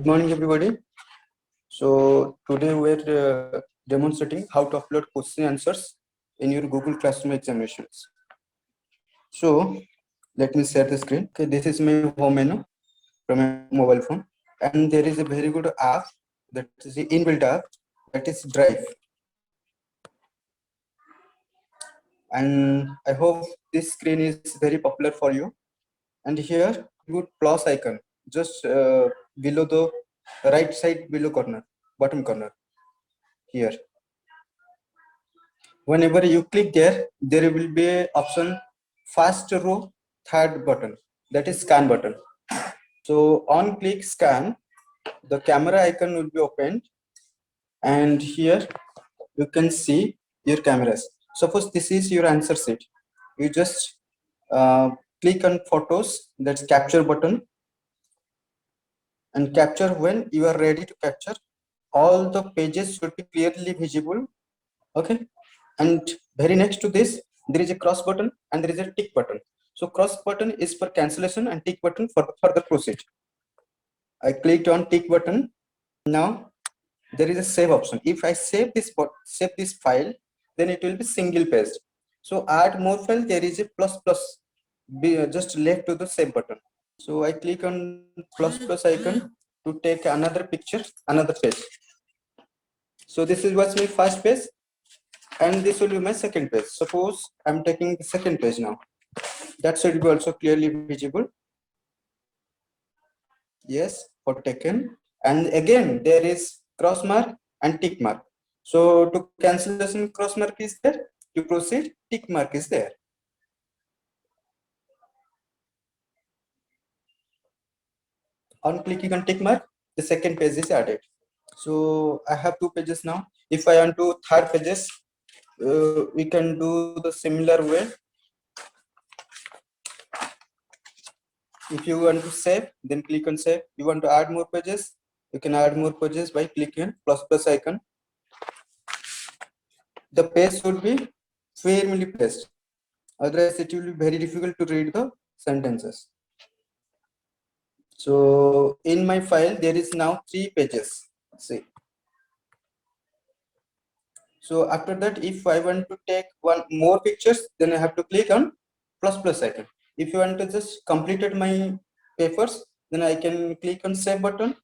Good morning, everybody. So today we're demonstrating how to upload question answers in your Google Classroom examinations. So let me share the screen. Okay, this is my home menu from a mobile phone, and there is a very good app, that is the inbuilt app, that is Drive. And I hope this screen is very popular for you. And here, good plus icon just below the right side below corner, bottom corner here. Whenever you click there, there will be an option first row, third button, that is scan button. So on click scan, the camera icon will be opened, and here you can see your cameras. Suppose this is your answer sheet. You just click on photos, that's capture button, and capture. When you are ready to capture, all the pages should be clearly visible. Okay, and very next to this there is a cross button and there is a tick button. So cross button is for cancellation and tick button for further proceed. I clicked on tick button. Now there is a save option. If I save this file, then it will be single page. So add more file, there is a plus just left to the save button. So I click on plus icon to take another picture, another page. So this is what's my first page, and this will be my second page. Suppose I'm taking the second page now. That should be also clearly visible. Yes, for taken. And again, there is cross mark and tick mark. So to cancellation, cross mark is there. To proceed, tick mark is there. On clicking on tick mark, the second page is added. So I have two pages now. If I want to third pages, we can do the similar way. If you want to save, then click on save. You want to add more pages, you can add more pages by clicking plus icon. The page should be firmly placed, otherwise it will be very difficult to read the sentences. So in my file there is now 3 pages. See. So after that, if I want to take one more pictures, then I have to click on plus icon. If you want to just completed my papers, then I can click on save button.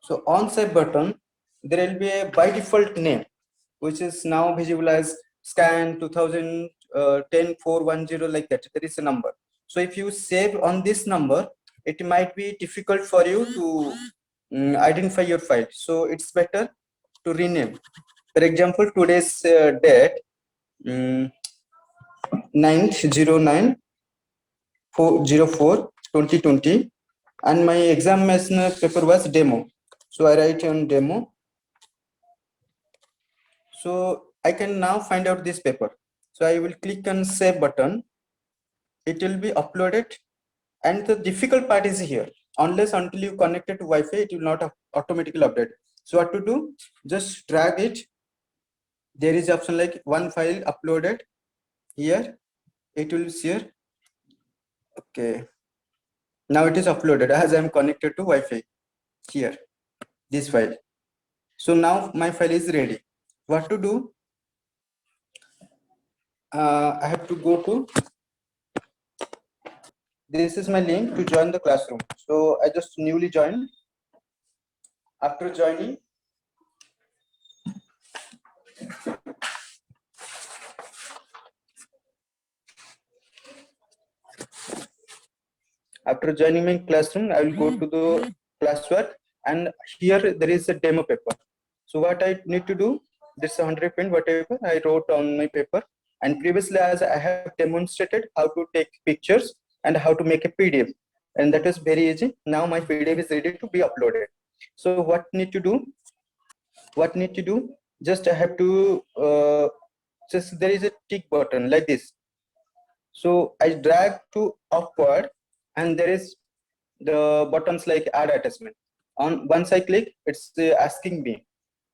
So on save button, there will be a by default name, which is now visible as scan 2010 410, like that. There is a number. So if you save on this number, it might be difficult for you to identify your file. So it's better to rename. For example, today's date 9/09/2020, and my examination paper was demo. So I write on demo. So I can now find out this paper. So I will click on save button. It will be uploaded, and the difficult part is here. Unless until you connect it to Wi-Fi, it will not automatically update. So what to do? Just drag it. There is option like one file uploaded. Here it will share. Okay, now it is uploaded as I am connected to Wi-Fi. Here, this file. So now my file is ready. What to do? I have to go to, this is my link to join the classroom. So I just newly joined. After joining, my classroom, I will go to the classwork, and here there is a demo paper. So what I need to do, this 100 pen whatever I wrote on my paper, and previously as I have demonstrated how to take pictures and how to make a PDF, and that is very easy. Now my PDF is ready to be uploaded. So what need to do? Just I have to just there is a tick button like this. So I drag to upward, and there is the buttons like add attachment. On once I click, it's asking me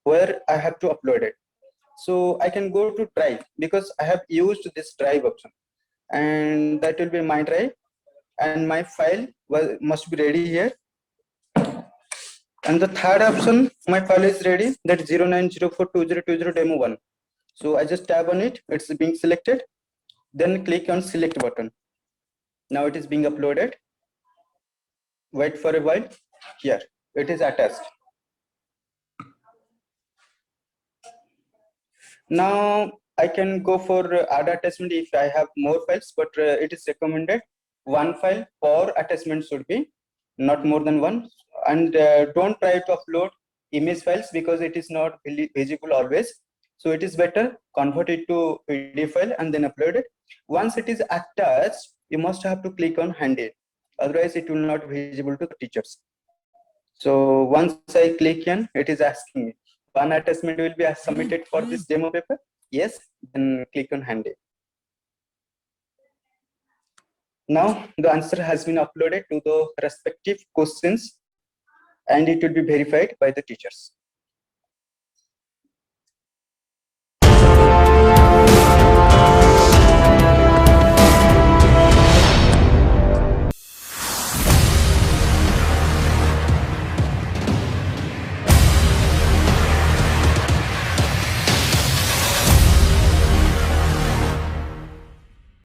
where I have to upload it. So I can go to drive because I have used this drive option, and that will be my drive, and my file must be ready here. And the third option, my file is ready, that 09042020 demo 1. So I just tab on it, it's being selected, then click on select button. Now it is being uploaded. Wait for a while. Here it is attached. Now I can go for add attachment if I have more files, but it is recommended one file per attachment should be, not more than one. And don't try to upload image files because it is not visible always. So it is better convert it to PDF file and then upload it. Once it is attached, you must have to click on handy, otherwise it will not be visible to the teachers. So once I click in, it is asking me one attachment will be submitted for this demo paper. Yes, then click on handy. Now the answer has been uploaded to the respective questions and it will be verified by the teachers.